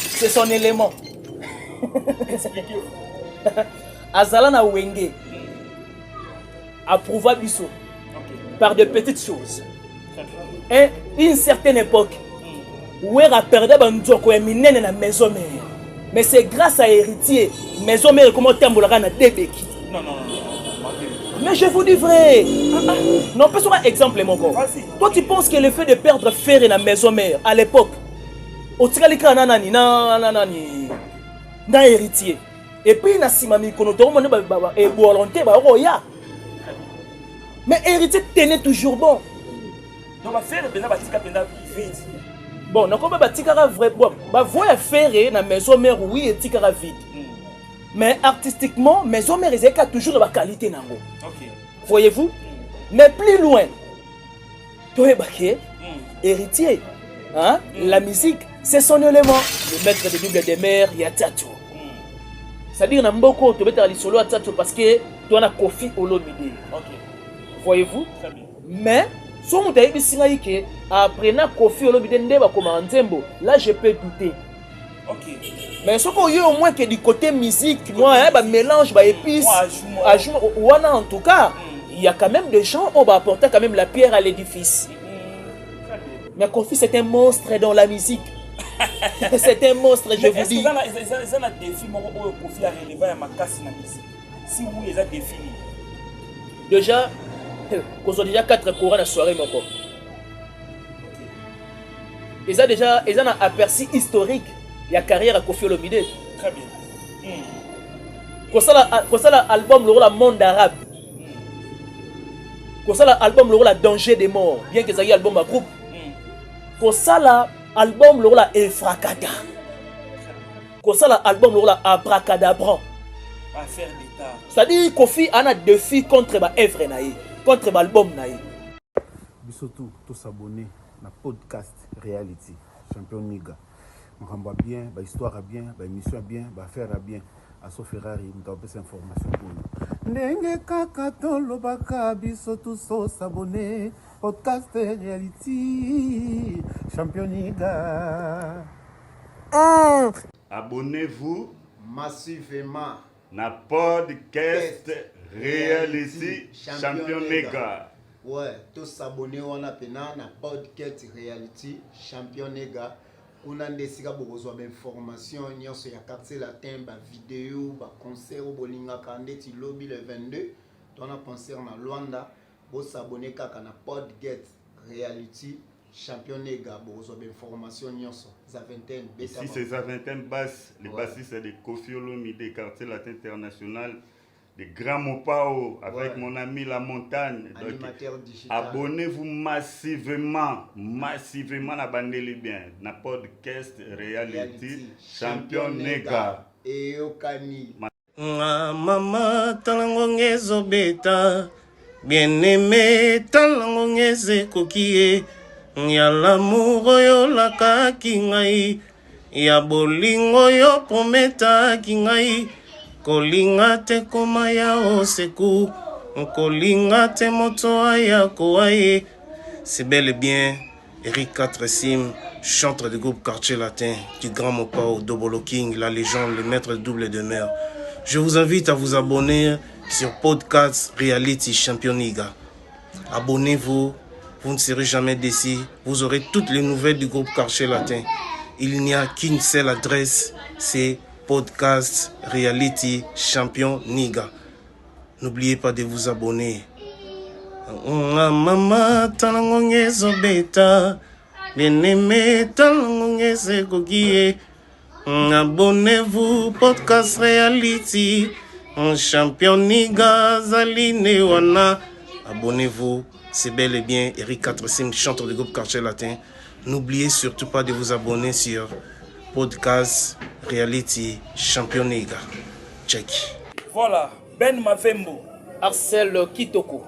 C'est son élément. Expliquez-vous. Azalana Wenge approuva Bissot par de petites choses. Et une certaine époque, où elle a perdu la maison mère. Mais c'est grâce à héritier, maison mère comment t'emboulera na débeki. Non. Mais je vous dis vrai. Non, pas sur un exemple, mon gars. Toi, tu penses que le fait de perdre fer et la maison mère à l'époque, au Tikalika nanani, na héritier. Et puis, na simami konoto, et volonté, roya. Mais héritier tenait toujours bon. Donc, faire le batika penda vide. Bon, donc on va batika vrai. Bon, voir faire et la maison mère, oui, et tika vide. Mais artistiquement, maison mère, ils ont toujours la qualité nango. Ok. Voyez-vous? Mais plus loin, héritier, hein? La musique, c'est son élément. Le maître de double des mers, il y a Tatou. C'est-à-dire, Namboko, tu vas solo à Tatou parce que tu as Kofi Olomide. Ok. Voyez-vous? Très bien. Mais, si on t'a dit après Kofi Olomide, là, je peux douter. Ok. Mais ce qu'on y a au moins que du côté musique, moi, mélange, épices, en tout cas, il y a quand même des gens qui vont apporter quand même la pierre à l'édifice. Mais Kofi, c'est un monstre dans la musique. C'est un monstre, je vous dis. Est-ce que vous avez des défis pour Kofi à relever à ma casse dans la musique? Si oui, ils ont défini. Déjà, ils ont déjà 4 courants à la soirée, mon pote. Ils ont déjà un aperçu historique. Il y a carrière à Kofi Olomide. Très bien. Quand ça l'album le monde arabe. Quand ça l'album le danger des morts. Bien que ça y ait album à groupe. Quand ça l'album le Efrakada. Quand ça l'album le Abracadabra. Affaire d'État. C'est-à-dire Kofi a un défi contre ma œuvre naïe, contre l'album naïe. Surtout tous s'abonner à podcast reality champion Niga. On va bien, histoire bien, émission bien, affaire bien. Asso Ferrari, nous avons des informations pour nous. Nenge kaka tolo baka biso tous s'abonner podcast reality champion Niga. Abonnez-vous massivement na podcast reality champion Nega. Ouais, tous s'abonner on a pena na podcast reality champion Nega. On a décidé de des informations sur ya quartier latin, ba vidéo, ba concert au bolinga kandeti lobby le 22. On a concert na Luanda. Vous s'abonner kaka na podcast reality champion Nega. Vous des informations sur Zaventem. Ici c'est Zaventem basse, les bassistes c'est des Kofi Olomide, quartier latin international. De Grand Mopao avec mon ami La Montagne. Animateur digital. Abonnez-vous massivement à Bandeli bien. Na podcast reality champion Nega. Et Okani. Mama talango ngezo beta. Bien-aimé talango ngeze kokie. Ya l'amour yo laka kingai. Ya bolingo yo prometa kingai. Kolinga te komaya oseku, kolinga te motoaya koaye. C'est bel et bien Eric 4 Sim, chanteur du groupe Quartier Latin, du Grand Mopao, Dobolo King, la légende, le maître double de mer. Je vous invite à vous abonner sur Podcast Reality Champion Niga. Abonnez-vous, vous ne serez jamais déçus. Vous aurez toutes les nouvelles du groupe Quartier Latin. Il n'y a qu'une seule adresse, c'est Podcast Reality Champion Niga. N'oubliez pas de vous abonner. Mama tanangongezo beta. Bien-aimé tanangongeze kokie. Abonnez-vous Podcast Reality Champion Niga Zaline wana. Abonnez-vous. C'est bel et bien Eric 4 Sim, chanteur du groupe Quartier Latin. N'oubliez surtout pas de vous abonner sur Podcast Reality Champion Niga. Check. Voilà, Ben Mavembo. Arcel Kitoko.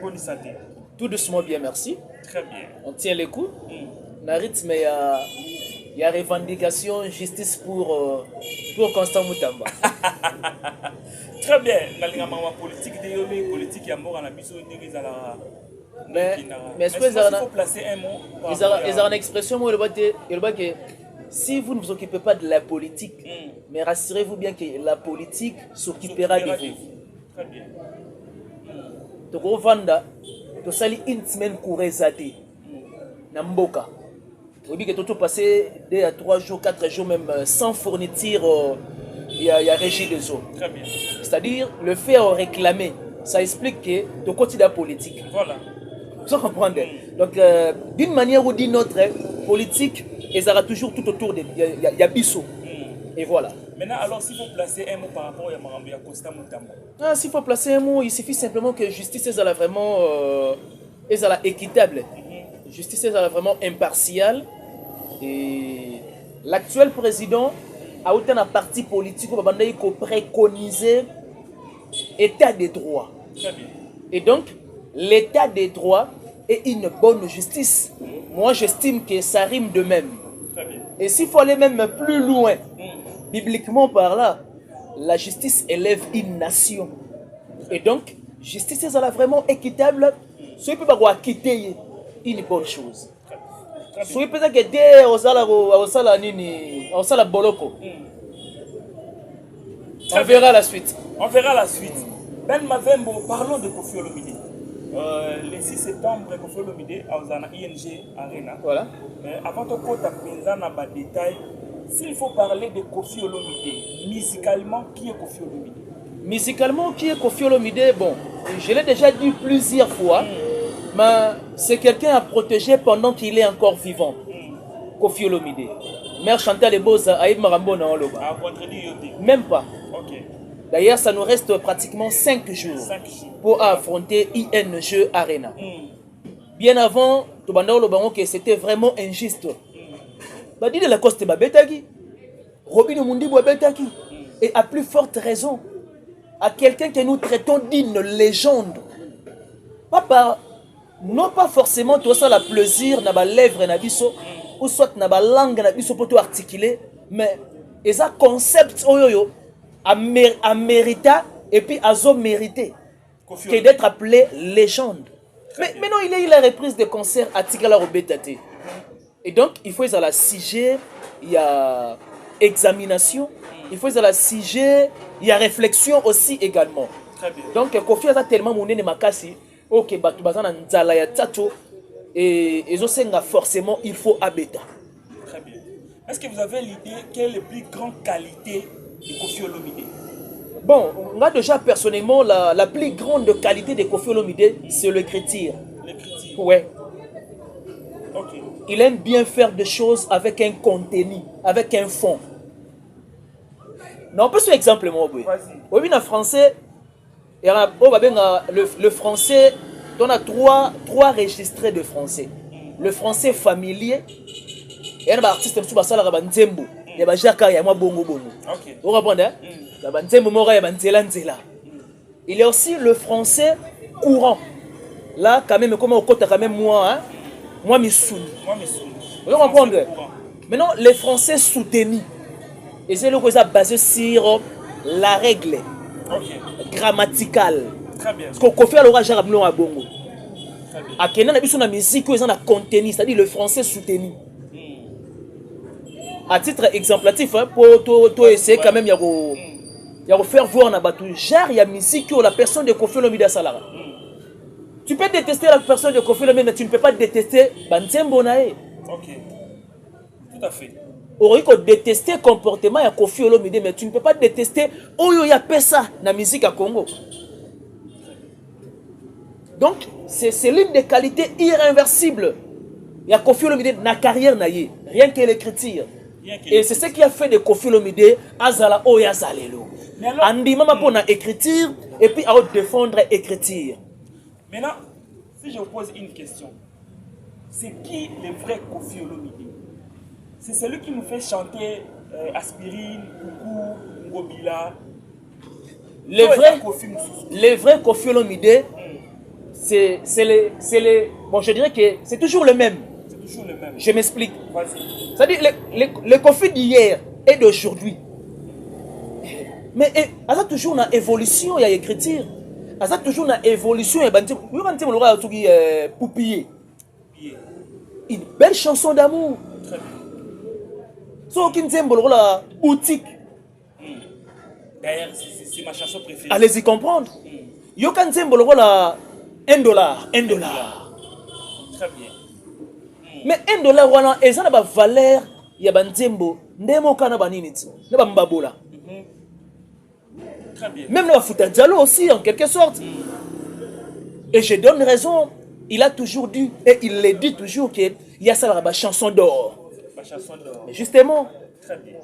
Bonne santé. Tout doucement bien, merci. Très bien. On tient les coups. Dans le rythme, il y a revendication, justice pour Constant Moutamba. Très bien. La politique de Yomi, politique ya mort en abisso n'exala. Mais est-ce qu'il faut placer un mot? Ils ont une expression, moi, il que si vous ne vous occupez pas de la politique, mais rassurez-vous bien que la politique s'occupera de vous. Très bien. Donc, au Vanda, tu sali une semaine courezade. Namboka. Vous dites que tout passé 2 à 3 jours, 4 jours même sans fourniture, il y a régie des eaux. Très bien. C'est-à-dire, le fait de réclamer, ça explique que tu continues la politique. Voilà. Vous comprenez? Donc, d'une manière ou d'une autre, politique, ils aura toujours tout autour de. Il y a Bissot. Et voilà. Maintenant, alors, s'il faut placer un mot par rapport à Marambi à Costa Moutambo. S'il faut placer un mot, il suffit simplement que justice est vraiment équitable. Justice est vraiment impartiale. Et l'actuel président a autant un parti politique qui préconisé l'état des droits. Très bien. Et donc, l'état des droits est une bonne justice. Moi, j'estime que ça rime de même. Très bien. Et s'il faut aller même plus loin, bibliquement par là, la justice élève une nation. Et donc, justice est vraiment équitable. Ce qui peut pas quitter une bonne chose. Ce qui peut être que dès au sala boloko. On verra la suite. On verra la suite. Ben Mavembo, parlons de Koffi Olomide. Le 6 septembre, Koffi Olomide a osé ING Arena. Voilà. Mais avant de compter dans les détails, s'il faut parler de Koffi Olomide, musicalement, qui est Koffi Olomide? Musicalement, qui est Koffi Olomide? Bon, je l'ai déjà dit plusieurs fois, mais c'est quelqu'un à protéger pendant qu'il est encore vivant. Koffi Olomide. Mère Chantal Eboza, Aïb Marambo na Oloba. À vendredi, même pas. Ok. D'ailleurs, ça nous reste pratiquement 5 jours pour affronter ING Arena. Bien avant, Tobanda Olobango, que c'était vraiment injuste. Badi de la Coste Babetagi, Robin Mundi Babetagi. Et à plus forte raison, à quelqu'un que nous traitons d'une légende. Papa, non pas forcément tout ça la plaisir, na ba lèvre na biso, ou soit na ba langue na biso pour tout articuler, mais et ça concept oyoyo a mérité et puis a mérité que d'être appelé légende. Mais maintenant il a eu la reprise de concert à Tigala Robetate. Et donc il faut la CIG, il y a examination, il faut la CIG, il y a réflexion aussi également. Donc Koffi a tellement monné de makasi, ok, batu bazana nzala ya tato et forcément il faut abeta. Très bien. Est-ce que vous avez l'idée quelle est la plus grande qualité de Koffi Olomide? Bon, moi déjà personnellement, la plus grande qualité de Koffi Olomide, c'est l'écriture. L'écriture? Ouais. Ok. Il aime bien faire des choses avec un contenu, avec un fond. Non, on peut se exemple, moi. Oui, en français, le français, on a trois registrés de français. Le français familier, et il y a un artiste qui est Nzembo. Il y a un Jacques, il y a un Bongo Bongo. Vous comprenez? Il y a aussi le français courant. Là, quand même, comme on compte quand même moi, moi, Missouni. Vous comprenez? Maintenant, les français soutenus. Et c'est le que ça basé sur la règle grammaticale. Très bien. Parce qu'on confie à l'orage à Bongo. À Kenya, on a une musique qui a contenu, c'est-à-dire le français soutenu. À titre exemplatif, pour essayer quand même, il y a faire voir dans le genre, il y a une musique où la personne de Koffi Olomide Salara. Tu peux détester la personne de Koffi Olomide, mais tu ne peux pas détester Banzembo Nae. Ok. Tout à fait. On peut détester le comportement de Koffi Olomide, mais tu ne peux pas détester Oyo ya pesa na musique à Congo. Donc, c'est l'une des qualités irréversibles. Il y a Koffi Olomide dans la carrière, rien que l'écriture. Et c'est ce qui a fait de Koffi Olomide Azala Oya Zalelo. Andi mama pour écriture et puis à défendre l'écriture. Maintenant, si je vous pose une question, c'est qui le vrai Koffi Olomide? C'est celui qui nous fait chanter Aspirine, Coucou, Ngobila. Le vrai Koffi Olomide, c'est les. Bon, je dirais que c'est toujours le même. C'est toujours le même. Je m'explique. Vas-y. C'est-à-dire le Koffi d'hier et d'aujourd'hui. Mais il y a toujours une évolution, il y a écriture. Il y a toujours une évolution. Une belle chanson d'amour. So qui nzembo la boutique. D'ailleurs, c'est ma chanson préférée. Allez-y comprendre. Yo kan nzembo la $1. $1. Très bien. Mais $1 wana eza na ba valeur ya ba nzembo ndemo kana ba nini ti. Na ba mbabola. Très bien. Même la Fouta Diallo aussi en quelque sorte. Et je donne raison. Il a toujours dit, et il le dit toujours, qu'il y a ça la chanson d'or. Ma chanson d'or. Mais justement. Très bien.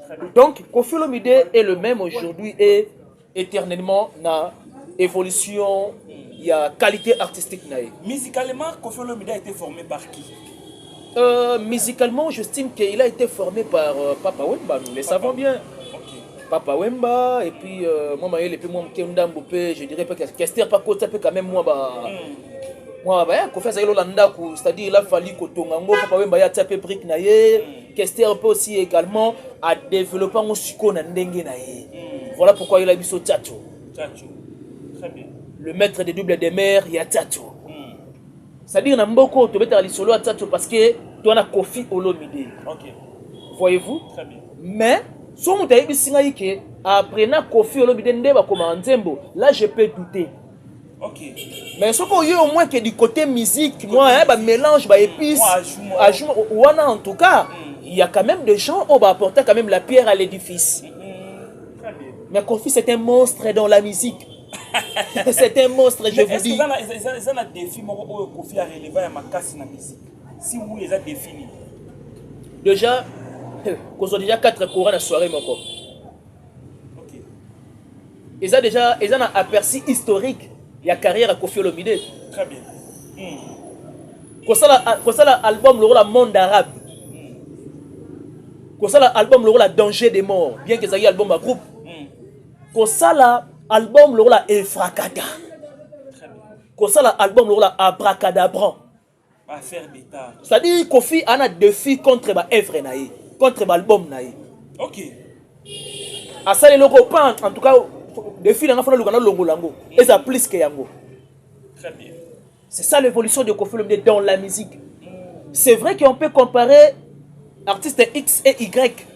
Très bien. Donc, Koffi Olomide est le même aujourd'hui et éternellement na évolution, il y a qualité artistique. Musicalement, Koffi Olomide a été formé par qui? Musicalement, j'estime qu'il a été formé par Papa Wemba, nous le savons bien. Papa Wemba, et puis moi, je dirais pas que Kester pas côté quand même moi, moi, c'est-à-dire il a fallu que Tongango, Papa Wemba a tapé brique naïe, Kester peut aussi également à développer un succo n'endengue naïe. Voilà pourquoi il a mis ce Tchacho. Très bien. Le maître des doubles des mers, il y a Tchacho. C'est-à-dire que Mboko, tu vas aller solo à Tchacho parce que tu as Koffi Olomide. Voyez-vous? Très bien. Mais, si on t'a dit que après Koffi Olomide, là je peux douter. Ok. Mais ce qu'il y a au moins que du côté musique, moi, mélange, épices, en tout cas, il y a quand même des gens qui ont apporté quand même la pierre à l'édifice. Très bien. Mais Koffi, c'est un monstre dans la musique. C'est un monstre, je vous dis. Est-ce qu'il y a des défis que Koffi a relevé à ma casse dans la musique? Si oui, il y a des défis. Déjà, qu'on a déjà 4 courants dans la soirée, mon corps. Ok. Ils ont déjà un aperçu historique. Il y a carrière à Koffi Olomide. Très bien. Quand ça l'album le monde arabe. Quand ça l'album le danger des morts, bien que ça y ait album à groupe. Quand ça l'album le Efrakada. Quand ça l'album le Abracadabran. Affaire d'État. C'est-à-dire Koffi a un défi contre ma œuvre naïe, contre l'album naïe. Ok. À ça les logos pas en tout cas défi dans le Lugano Longolango. Et ça plus que Yango. Très bien. C'est ça l'évolution de Koffi Olomide dans la musique. C'est vrai qu'on peut comparer artistes X et Y.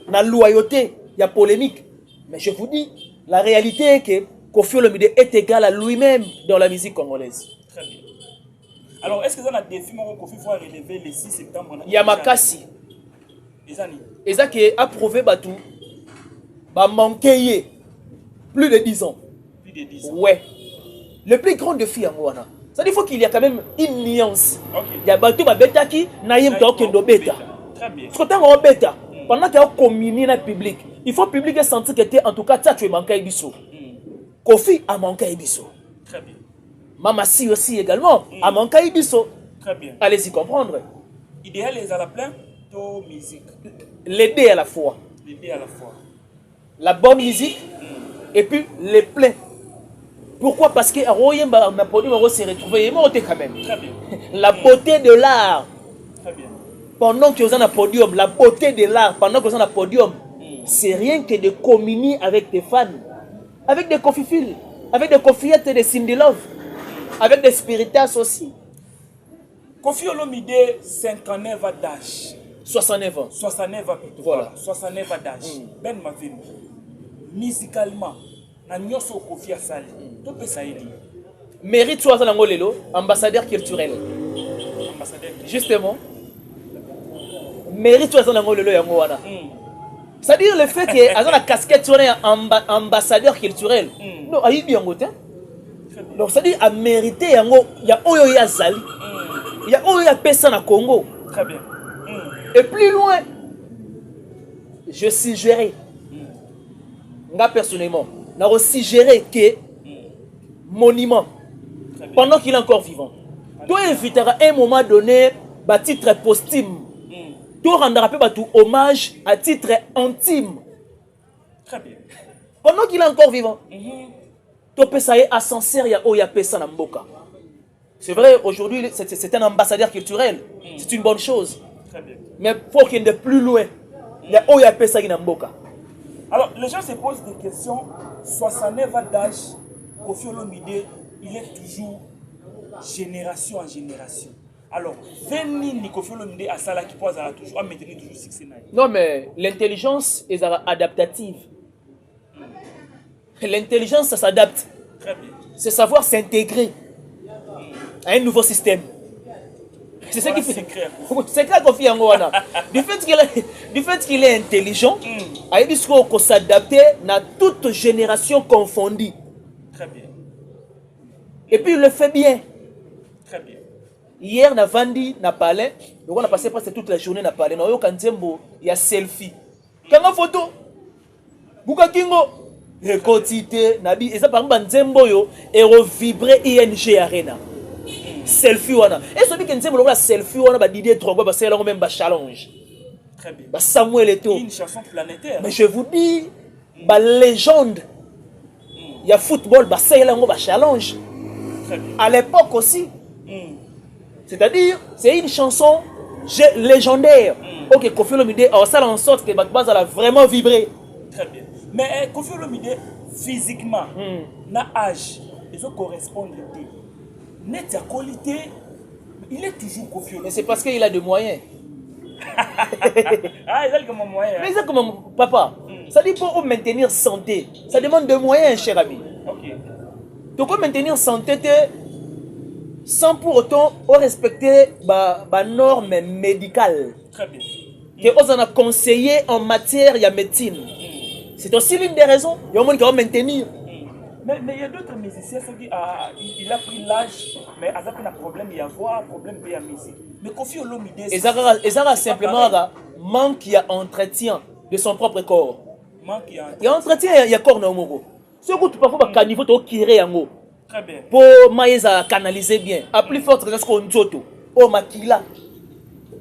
Dans la loyauté, il y a polémique. Mais je vous dis, la réalité est que Koffi Olomide est égal à lui-même dans la musique congolaise. Très bien. Alors, est-ce que ça a des défis que Koffi faut relever le 6 septembre? Il y a Makassi. Et ça qui est approuvé Batou. Bah manqué plus de 10 ans. Plus de 10 ans. Ouais. Le plus grand défi en Wana. Ça dit faut qu'il y a quand même une nuance. Il y a Batou Babetaki, Naïm Tokendo Beta. Très bien. Parce que tant qu'on bêta, pendant qu'il y a communié dans le public, il faut que le public sentir que en tout cas, tu es manqué à Ibiso. Koffi a manqué à Ibiso. Très bien. Mamassi aussi également a manqué à Ibiso. Très bien. Allez-y comprendre. Idéal les à la plein de musique. L'aider à la fois. L'aider à la fois. La bonne musique et puis les pleins. Pourquoi? Parce que Royemba m'a produit s'est retrouvé et monté quand même. Très bien. La beauté de l'art. Très bien. Pendant que vous avez un podium, la beauté de l'art, pendant que vous avez un podium, c'est rien que de communier avec des fans, avec des Koffi, avec des Koffiettes et des Cindy Love, avec des Spiritas aussi. Koffi Olomide, 59 ans d'âge. 69 ans. 69 ans plutôt. Voilà. 69 ans d'âge. Ben Mavim. Musicalement, nous sommes Koffi à Sali. Tout peut ça aider. Mérite soit dans Lelo, ambassadeur culturel. Ambassadeur. Justement. Mérite soit dans Lelo Yangoana. C'est-à-dire le fait que a la casquette sur ambassadeur culturel. Non, aïe bien goûté. Donc c'est-à-dire à mériter yango, il y a Oyo Yazali. Il y a Oyo Pesa na Congo. Très bien. Et plus loin, je suggérais, moi personnellement, n'a aussi géré que monument pendant qu'il est encore vivant. Tu inviteras à un moment donné, à titre posthume, tu rendras tout hommage à titre intime. Très bien. Pendant qu'il est encore vivant, tu peux ça ascenseur, il y a Oya Pesa na Mboka. C'est vrai, aujourd'hui, c'est un ambassadeur culturel. C'est une bonne chose. Très bien. Mais il faut qu'il y ait plus loin. Il y a Oya Pesa na Mboka. Alors, les gens se posent des questions. 69 ans d'âge, Koffi Olomide, il est toujours génération en génération. Alors, Veni Kofi Olomide à Sala qui pose à toujours à maintenir toujours succès. Non, mais l'intelligence est adaptative. L'intelligence, ça s'adapte. Très bien. C'est savoir s'intégrer à un nouveau système. C'est ça qui fait. C'est clair qu'on fait en Rwanda. Du fait qu'il est intelligent, il faut s'adapter à toute génération confondue. Très bien. Et puis il le fait bien. Très bien. Hier, na Vandi, na Palais, donc on a passé presque toute la journée na Palais. Il y a selfie. Quand photo, Buka Kingo, et quotité, Nabi, et ça par exemple, Nzembo yo, et revibrer ING Arena. Selfie wana. Et celui qui Nzembo la selfie wana, Didier Drogba, parce qu'il a même un challenge. Très bien. Samuel Eto'o. Une chanson planétaire. Mais je vous dis, légende. Il y a football, c'est un challenge. Très bien. À l'époque aussi. C'est-à-dire, c'est une chanson légendaire. Ok, Kofi Olomide a fait en sorte que Bakbaz a vraiment vibré. Très bien. Mais Kofi Olomide, physiquement, na âge, ils ont correspondre. Net sa qualité, il est toujours Kofi Olomide. Mais c'est parce qu'il a des moyens. Ah, il a comme moyen. Mais c'est comme papa. Ça dit pour maintenir santé. Ça demande des moyens, cher ami. Ok. Donc, pour maintenir santé, sans pour autant respecter les normes médicales. Très bien. Que on a conseillé en matière de médecine. C'est aussi l'une des raisons. Il y a un monde qui va maintenir. Mais il y a d'autres musiciens qui il a pris l'âge, mais il a un problème, il y a un problème de la musique. Mais Kofi Olomide, et ça simplement un manque d'entretien de son propre corps. Il y a entretien, il y a corps dans le monde. Ce que tu peux faire, c'est niveau de kirer en haut. Très bien. Pour maïsa canaliser bien. À plus forte que ce qu'on dit, au makila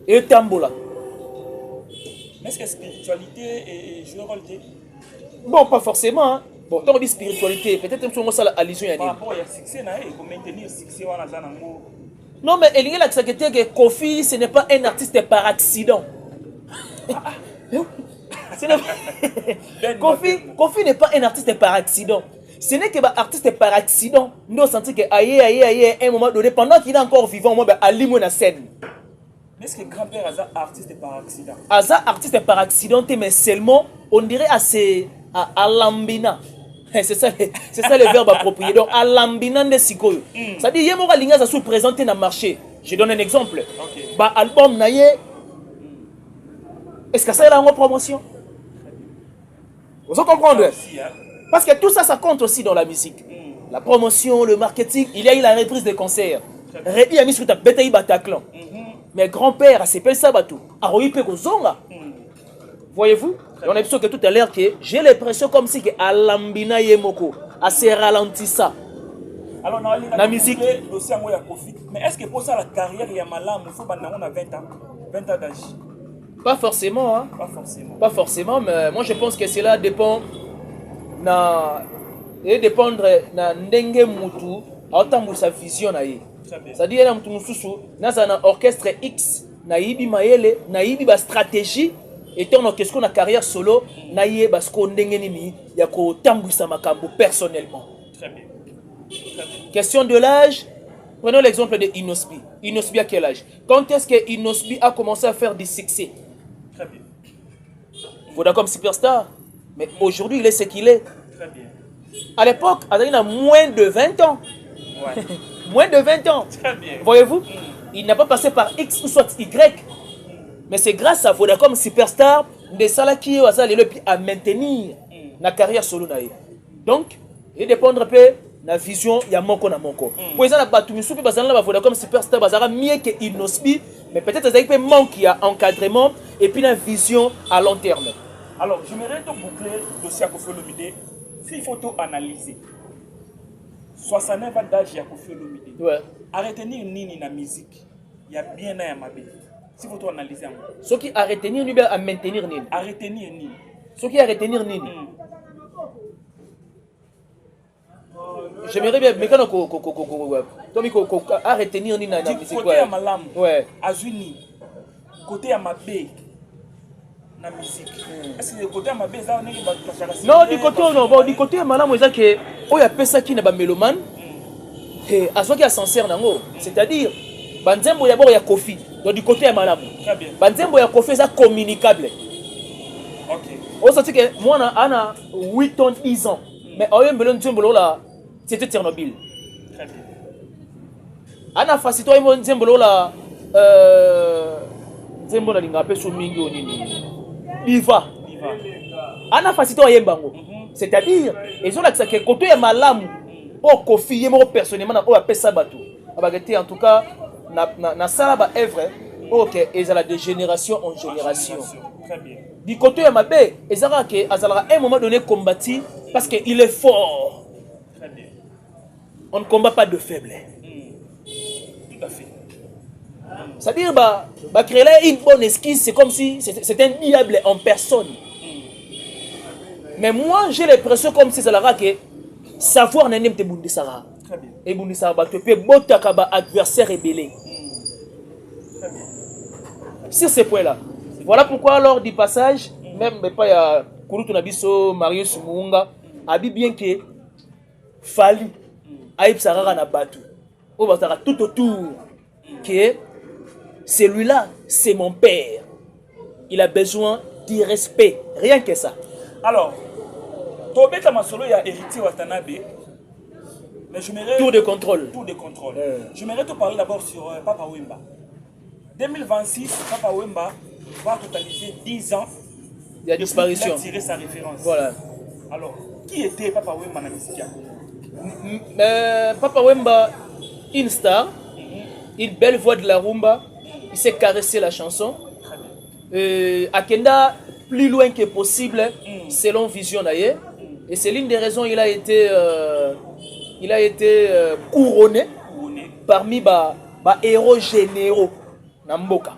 et tambola. Mais est-ce que spiritualité joue un rôle? Bon, pas forcément. Hein. Bon, quand on dit spiritualité, peut-être que c'est ça l'allusion. Par rapport à succès, il faut maintenir succès. Non, mais il y a la que Kofi, ce n'est pas un artiste par accident. Kofi n'est pas un artiste par accident. Ce n'est que artiste par accident. Nous avons senti que aïe, un moment donné, pendant qu'il est encore vivant, moi, allume la scène. Mais est-ce que grand-père Aza artiste par accident? Aza artiste par accident, mais seulement, on dirait à Lambina. C'est ça le verbe approprié. Donc, à Lambina de Sikoyo. Ça dit, Yemora Linga sous présenté dans le marché. Je donne un exemple. Okay. Album Naye. Est-ce que ça est en promotion? Vous comprenez? Parce que tout ça, ça compte aussi dans la musique. La promotion, le marketing, il y a eu la reprise des concerts. Rédi a mis sur ta bêtaille Bataclan. Mais grand-père, c'est pas ça, Batou. Aroui Pekozonga. Voyez-vous? On a l'impression que tout à l'heure, j'ai l'impression comme si Alambina Yemoko a se ralenti ça. Alors, la musique. Mais est-ce que pour ça, la carrière, il y a malade, il faut qu'on a 20 ans d'âge? Pas forcément, hein? Pas forcément, mais moi je pense que cela dépend. Et dépendre de ndenge mutu autant sa vision na ye. C'est-à-dire na mutu mususu na un orchestre X na yibi mayele na yibi ba stratégie et ton qu'est-ce qu'on a carrière solo na ye parce qu'on ndenge nini ya ko tambwisa makambo personnellement. Très bien. Question de l'âge. Prenons l'exemple de Inosbi. Inosbi à quel âge? Quand est-ce que Inosbi a commencé à faire du succès? Très bien. Voilà comme superstar. Mais aujourd'hui, il est ce qu'il est. Très bien. À l'époque, il a moins de 20 ans. Ouais. Moins de 20 ans. Très bien. Voyez-vous? Il n'a pas passé par X ou soit Y. Mais c'est grâce à Vodacom Superstar de Salaki à maintenir la carrière solo. Donc, il dépend un peu de la vision, il y a moko na moko. Pour exemple, Vodacom Superstar, il mieux que Inosbi, mais peut-être qu'il y a un manque d'encadrement et puis la vision à long terme. Alors, j'aimerais te boucler le dossier à Kofi Olomide. S'il faut tout analyser, 69 ans d'âge à Kofi Olomide. Ouais. À retenir nini na musique, il y a bien un mabé. S'il faut tout analyser. Ce qui a retenir ni à maintenir nini. À retenir nini. Ce qui a retenir nini. J'aimerais bien, mais quand on a retenir nini na musique. Côté à Malam, ouais. à Zuni, côté à Mabé. La musique. Est-ce que le côté ma base non, du côté non, bon, du côté madame c'est que il y a personne qui n'a pas mélomane et à ce qui a sincère nango, c'est-à-dire Banzembo d'abord il y a Kofi. Donc du côté à Malamu. Très bien. Banzembo il y a Kofi ça communicable. Ok. On sait que moi on a 8 ans 10 ans. Mais au Mbelo Nzembo là c'était Tchernobyl. Très bien. Ana fasito imo Nzembo là Nzembo na linga pe so mingi onini. Diva. Ana fasito yembango. C'est-à-dire ils ont accès que côté ya Malamu au Kofi yemo personnellement na o appelle ça bateau. En tout cas, na sala œuvre, ok, ils ont de génération en génération. Très bien. Du côté de Mabé, ils ont à un moment donné combattu parce qu'il est fort. Très bien. On ne combat pas de faiblesse. Tout à fait. C'est-à-dire, créer une bonne esquisse, c'est comme si c'était un diable en personne. Mais moi, j'ai l'impression comme si ça l'a que savoir n'est pas de Sarah. Et Bundisaba te peut botakaba adversaire rebellé. Sur ces points-là. Voilà pourquoi lors du passage, même pas il y a Kurutu Nabiso, Marius Muunga, a dit bien que Fali, Aïb Sarara na batu. On va tout autour que celui-là, c'est mon père. Il a besoin du respect. Rien que ça. Alors, Tobeta Masolo, il y a héritier Watanabe. Mais tour de contrôle. Tour de contrôle. J'aimerais te parler d'abord sur Papa Wemba. 2026, Papa Wemba va totaliser 10 ans. Il y a disparition. Il a tiré sa référence. Voilà. Alors, qui était Papa Wemba dans la musique? Papa Wemba, une star, une belle voix de la rumba. Il sait caresser la chanson. Akenda, plus loin que possible, selon Vision d'ailleurs. Et c'est l'une des raisons il a été couronné parmi les héros généraux Namboka.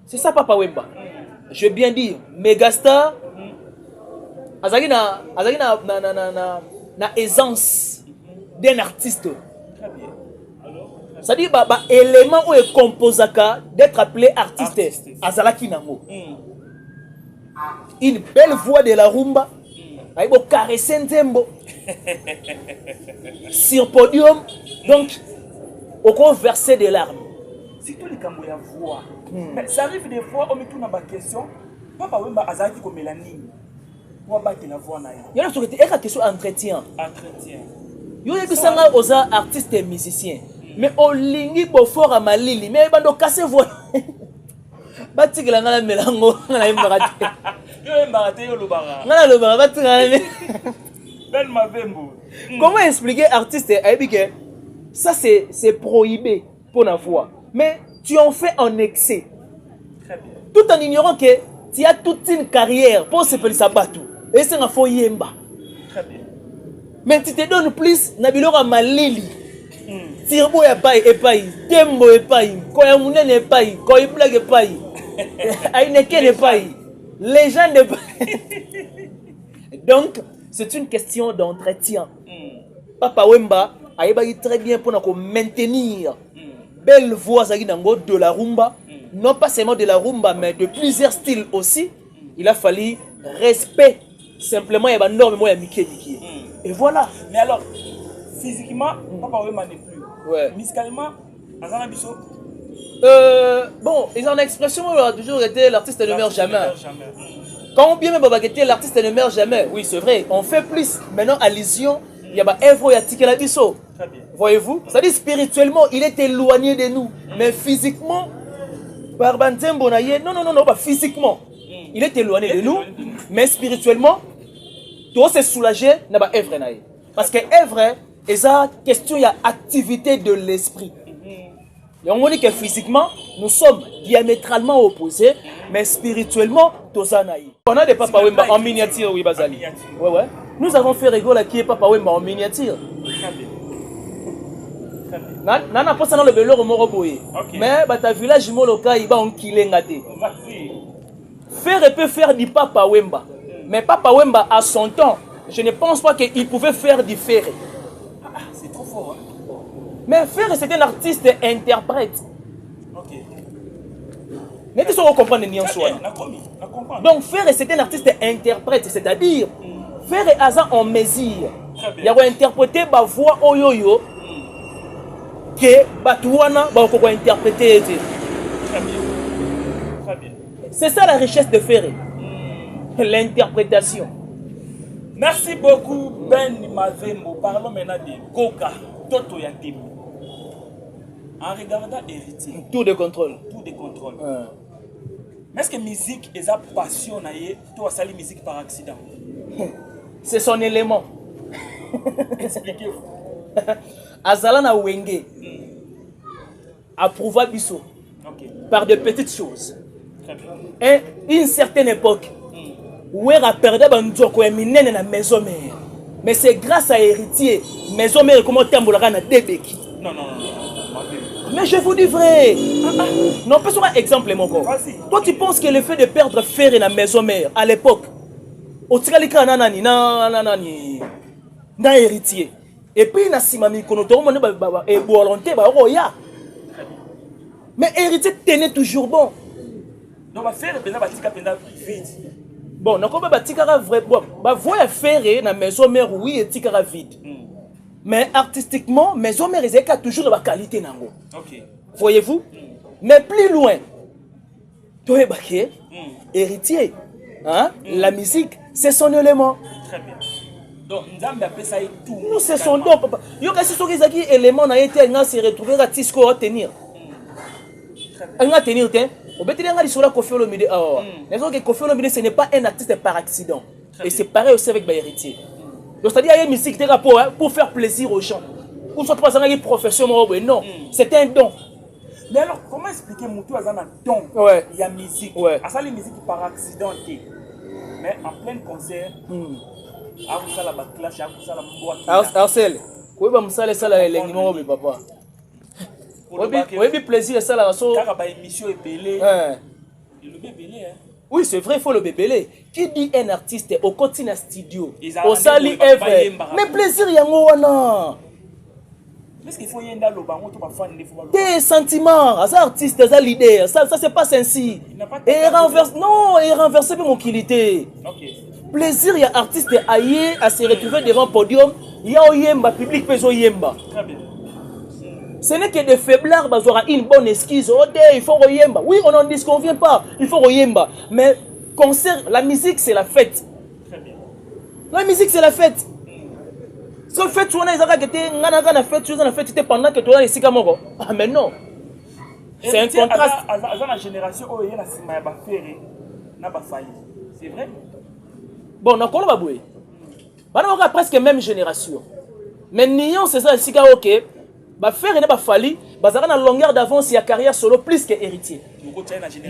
C'est ça Papa Wemba. Je veux bien dire, Megastar, azali na aisance d'un artiste. C'est-à-dire élément où est composaka d'être appelé artiste. Azalaki nango. Une belle voix de la rumba. Il faut caresser Nzembo sur podium, donc au cours verser des larmes. C'est tout les cambo ya voix. Mais ça arrive des fois on me tourne ma question. Papa Wemba azaki comme Mélanie. Pour battre la voix na. Il y a une question entretien. Entretien. Il y a des aux artistes et musiciens. Mais au lingi bofort à Malili, mais bando casser voix. Bati que la ngala melango ngala imbarate. Yo imbarate yo lubara. Ngala lubara bati ngala. Ben mavembo. Comment expliquer artiste que ça c'est prohibé pour la voix, mais tu en fais en excès. Très bien. Tout en ignorant que tu as toute une carrière pour se faire ça batou. Et c'est un faux yemba. Très bien. Mais tu te donnes plus nabilora Malili. Tirbo ya pai epai, Tembo epai, Koyamune epai, Koyiblag epai. Aineke epai. Les gens epai. Donc, c'est une question d'entretien. Papa Wemba a très bien pour maintenir belle voix de la rumba, non pas seulement de la rumba, mais de plusieurs styles aussi. Il a fallu respect. Simplement, il y a une norme, il y a Mickey. Et voilà. Mais alors, physiquement, Papa Wemba n'est plus. Ouais. Musicalement, Azana Bisso. Bon, ils ont une expression, il a toujours été l'artiste ne meurt jamais. Quand on bien même l'artiste ne meurt jamais, oui c'est vrai, on fait plus maintenant allusion, il y a Evro Yatikela Bisso. Voyez-vous? C'est-à-dire spirituellement, il est éloigné de nous, mais physiquement, par Bantembo non, pas physiquement, il est éloigné de nous, mais spirituellement, tout se soulager n'a pas Evre naïe. Parce que Evre, c'est une question, il y a activité de l'esprit. Et on dit que physiquement, nous sommes diamétralement opposés, mais spirituellement, Tozanaï. On a des Papa Wemba en miniature, oui, Bazali. Ouais. Nous avons fait rigoler qui est Papa Wemba en miniature. Nana pas ça dans le vélo au Moroboé. Mais ta village Moloka, il va en kilengate. Faire peut faire du Papa Wemba. Mais Papa Wemba, à son temps, je ne pense pas qu'il pouvait faire du ferré. C'est trop fort, hein? Mais Ferré, c'est un artiste interprète. Ok. N'est-ce pas comprendre ni en soi? Donc Ferré, c'est un artiste interprète, c'est-à-dire Ferré Azan en mesure. Il y a interprété ma voix oyoyo que Batouana va interpréter. Très bien. Très bien. C'est ça la richesse de Ferré. L'interprétation. Merci beaucoup, Ben Mavembo. Parlons maintenant de Goka, Toto Yatebo. En regardant Héritier, Tour de contrôle. tout de contrôle. Mais est-ce que la musique est passionnée? Toi, ça la musique par accident. C'est son élément. Expliquez-vous. Azalana Wenge approuva Bissot Ok. par de petites choses. Très bien. Et une certaine époque, où elle a perdu la maison mère. Mais c'est grâce à Héritier, maison mère, comment t'emboulera na débeki. Non. Mais je vous dis vrai. Non, pas sur un exemple, mon gars. Vas-y. Toi, tu penses que le fait de perdre Ferré dans la maison mère, à l'époque, au Tigalika, na héritier. Et puis, na simami, kono to mo et volonté, ya. Mais héritier tenait toujours bon. Donc, on va faire le batika vide. Bon, donc on va batika vrai. Bon, bah voya Ferré dans la maison mère, oui, et tikara vide. Mais artistiquement, maison mère, ils ont toujours de la qualité nango. Ok. Voyez-vous? Mais plus loin, toi, héritier, hein? La musique, c'est son élément. Très bien. Donc, Nzambe appelle ça tout. Nous, c'est son don, papa. Yo, kasi so qui élément na été, on se retrouver à Tisco à tenir. On va tenir, au bétil, on a dit sur la Koffi Olomide. Mais que Koffi Olomide, ce n'est pas un artiste par accident. Et c'est pareil aussi avec héritier. Donc, c'est-à-dire, il y a une musique pour faire plaisir aux gens. Ou soit pas une profession, non. C'est un don. Mais alors, comment expliquer Moutou a un don? Ouais. Il y a musique. Ouais. À ça, les musiques par accident. Mais en plein concert, à vous ça la clash, à vous ça la boîte. Arcel, oui, bah, ça, ça, les numéros, mais papa. Oui, plaisir, ça, la raison. Car la émission est belée. Le bébé belé, hein. Oui, c'est vrai, il faut le bébélé. Qui dit un artiste au continent studio, au sali eve, mais plaisir yango. Est-ce qu'il faut y aller dans le banc, tu vas faire des sentiments, ça artiste, ça l'idée, ça c'est pas ainsi. Et renverse, non, et renverser mon qualité. Plaisir, il y a artiste aillé à se retrouver devant le podium, il y a oyemba, public peso yemba. Très bien. Ce n'est que des faiblards, bah, aura une bonne esquisse. Oh, il faut oyemba. Oui, on n'en disconvient pas. Il faut oyemba. Mais concert, la musique, c'est la fête. Très bien. La musique, c'est la fête. Si on fait, tu as fait pendant que tu as ici. Ah, mais non. C'est un contraste. À la génération, oh, il y a c'est vrai? Bon, on a encore le baboué. On a presque la même génération. Mais Nyon, c'est ça, ici, ok. Bah faire il n'a pas fallu bah ça a une longueur d'avance il y a carrière solo plus que héritier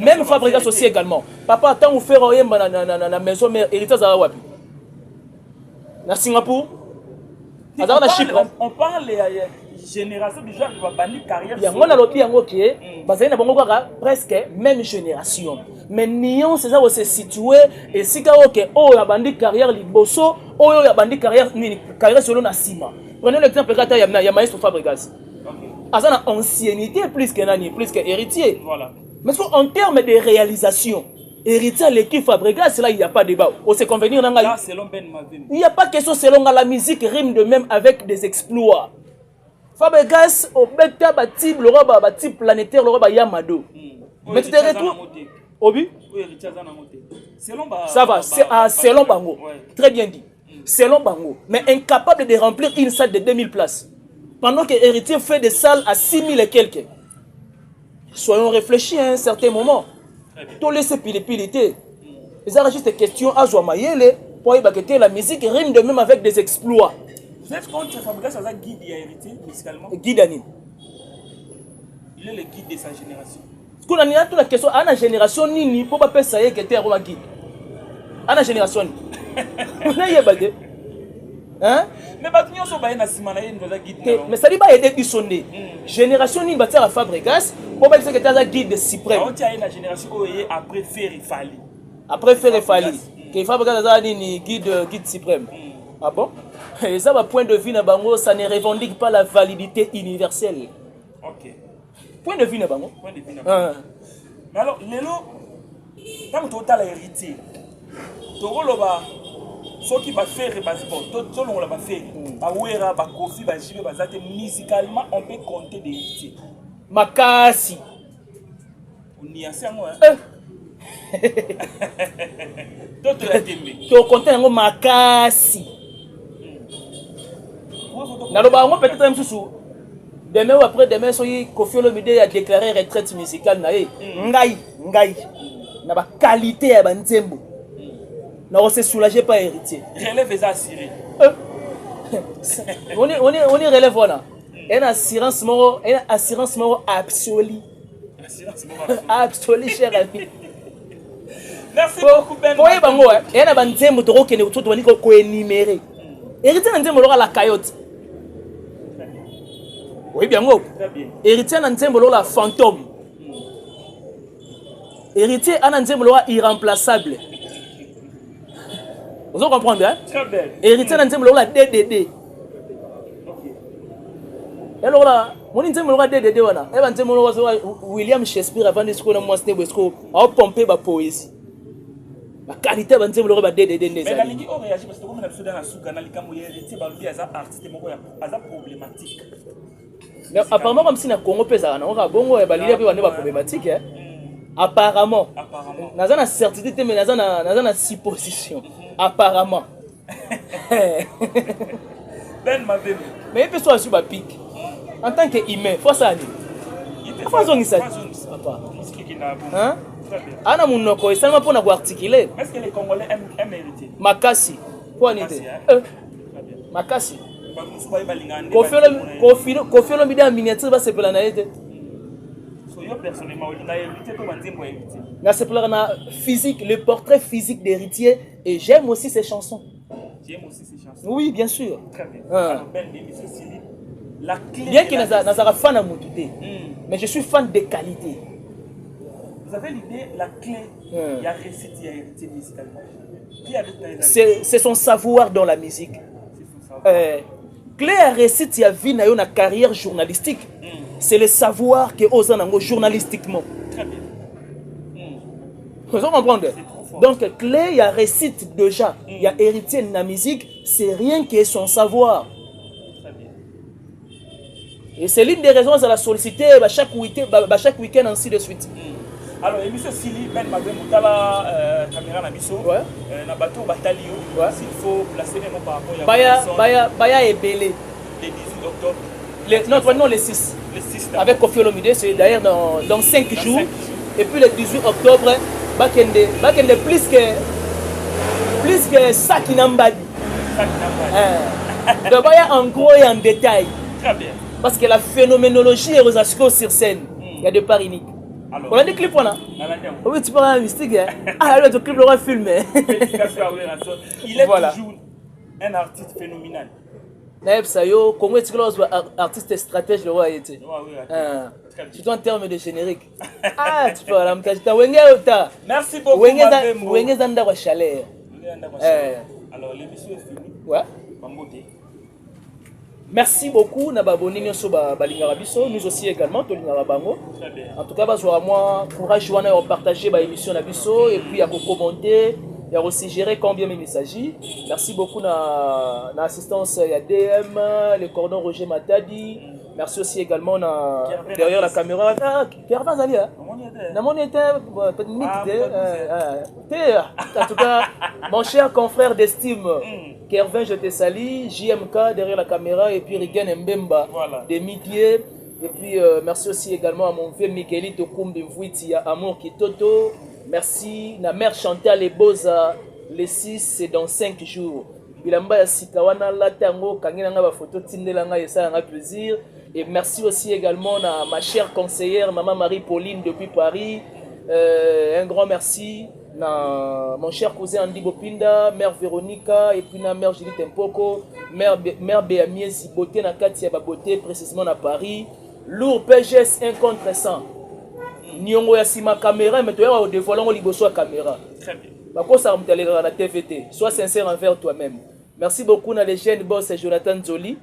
même Fabregas aussi également papa tant ou faire oyemba na maison mère héritage à wapi na Singapour na Chypre on parle génération déjà qui va bannir carrière il y a mon alobi yango qui bah ça na bongo presque même génération mais Nyon c'est ça où se situé et si ka ok oh ya bandi carrière liboso oh ya bandi carrière solo na sima. Prenez l'exemple de la maestro Fabregas. Azana ancienneté plus que héritier. Voilà. Mais en termes de réalisation, héritier à l'équipe Fabregas, là il n'y a pas de débat. On sait convenir dans là, selon Ben Mavim. Il n'y a pas de question selon la musique rime de même avec des exploits. Fabregas au bêta type le roi type planétaire le roi Yamado. Mais tu te retrouves Obi? Oui, héritier Zana Moté. Ça va, selon Bango. Très bien dit. Selon Bango, mais incapable de remplir une salle de 2000 places. Pendant que héritier fait des salles à 6000 et quelques. Soyons réfléchis à un certain moment. Tout laisser piliter. Ils ont juste des questions à Zouamayele pour que la musique rime de même avec des exploits. Vous êtes contre Fabregas à guide et héritier musicalement? Guide Anine. Il est le guide de sa génération. Ce qu'on a dit la question, à la génération Nini, pour pas ça y est, qui était un guide. À la génération. Hein? Mais maintenant, on va guide. Mais ça dit pas aider sonner. Génération ni bâtir à Fabregas, pour pas que tu as guide suprême. On tient la génération après faire Fali. Après faire Fali. Que Fabregas a dit guide suprême. Ah bon? Et ça, point de vue na bango, ça ne revendique pas la validité universelle. OK. Point de vue na bango. Point de vue na bango. Mais alors, Lélo, quand tu as l'héritier, tu as ceux qui va faire bon tout le monde va faire awera ba kofi ba jibe ba zate musicalement on peut compter des hits makasi on y a ça moi tout la tembe to compter ngo makasi naloba ngo peut-être même sous demain ou après demain soyi Koffi Olomide a déclaré retraite musicale na ngai na ba qualité ya ba nzembo na on se soulager pas héritier relève les assurés on est relève voilà une assurance moro absolue cher ami merci beaucoup Ben pour bango et na ba nzembo to kene to bani ko énumérer héritier na nzembo la coyote. Oui, bien, héritier na nzembo la fantôme. Héritier na nzembo irremplaçable. Vous comprenez bien? Très bien. Héritier na nzembo la DDD. Alors là, mon nzembo la DDD wana. E ba nzembo William Shakespeare avant de ce moi c'était bosco a pomper ba poésie. La qualité ba nzembo ba DDD mais la ligue on réagit parce que comme on a besoin dans la souka na likambo héritier ba lui as artiste moko ya problématique. Mais apparemment comme si na Congo pesa na on bongo ba lilia pe wana ba problématique hein. Apparemment. Naza na certitude mais naza na supposition. Apparemment. Ben Mavem. Mais il peut soit sur ba pic. En tant qu'humain, faut ça aller. Faut ça ngisa. Hein? Ana munoko esama pona ko articuler. Est-ce que les Congolais aiment hériter? Makasi. Quoi ni de? Makasi. Koffi Olomide en miniature va se plaindre na été. Personnellement, il a hérité pour Banzembo hérité. Na se plaindre na physique, le portrait physique d'héritier et j'aime aussi ses chansons. J'aime aussi ses chansons. Oui, bien sûr. Très bien. Alors, Ben Monsieur Sili, la clé. Bien qu'il n'a fan à Moutouté, mais je suis fan de qualité. Vous avez l'idée, la clé, il y a récité, il y a hérité musicalement. C'est son savoir dans la musique. Clé à récite, il y a vu une carrière journalistique. C'est le savoir que aux en journalistiquement. Très bien. Vous comprenez? Donc, clé, il y a récite déjà. Il y a héritier de la musique. C'est rien que son savoir. Très bien. Et c'est l'une des raisons à la solliciter chaque week-end, ainsi de suite. Alors, monsieur Sili, Ben Mavem, la caméra na biso, na bateau batalio, s'il faut placer les mots par rapport à Baya et Belé. Le 18 octobre. Non, le 6. Le 6 avec Koffi Olomide, c'est d'ailleurs dans 5 jours. Et puis le 18 octobre, Bakende plus que ça qui n'a pas dit. Donc, Baya en gros et en détail. Très bien. Parce que la phénoménologie est sur scène. Il y a des parts uniques. On a des clips là. Oui, tu parles à mystique. Ah, le clip l'aura filmé. Il est toujours un artiste phénoménal. Naïb Sayo, Congo est artiste stratège le roi était. Surtout en termes de générique. Ah, tu parles à Mkajita. Merci beaucoup. Wenge Zanda wa chaleur. Alors, l'émission est finie. Ouais. Merci beaucoup Nababoni Nyoso Balingara Biso, nous aussi également Tolingara Bango. En tout cas, moi courage de partager l'émission Nabiso et puis à commenter et aussi gérer combien il s'agit. Merci beaucoup na assistance à DM, le cordon Roger Matadi. Merci aussi également derrière la caméra. Kervan Zali hein. En tout cas, mon cher confrère d'estime, Kervin, je te salue. JMK derrière la caméra et puis Rigen Mbemba des Midier. Et puis merci aussi également à mon vieux Miguelito Kumbi Mvuiti à Amour Kitoto. Merci na mère Chantal et Boza. Le 6 c'est dans 5 jours. Bilamba ya Sikawana Latango Kangina nga ba photo tindelanga et ça un plaisir. Et merci aussi également à ma chère conseillère Maman Marie-Pauline depuis Paris. Un grand merci à mon cher cousin Andy Bopinda, mère Véronica et puis na mère Julie Tempoko, mère Béamie Ziboté na Katia Baboté précisément à Paris. Lourd PGS 1 contre 100. Nyongo ya sima caméra mais tu as dévoilé au liboso à caméra. Très bien. Bako ça me télé dans la TVT. Sois sincère envers toi-même. Merci beaucoup à les jeunes boss Jonathan Zoli.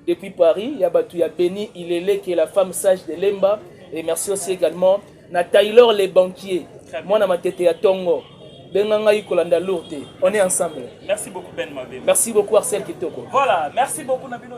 Depuis Paris, il y a Béni Ilele qui est la femme sage de Lemba. Et merci aussi également à Taylor les banquiers. Moi, je suis à Tongo. Benganga Ikolanda Lourdes. On est ensemble. Merci beaucoup Ben Mavé. Merci beaucoup Arcel Kitoko. Voilà, merci beaucoup Nabilo.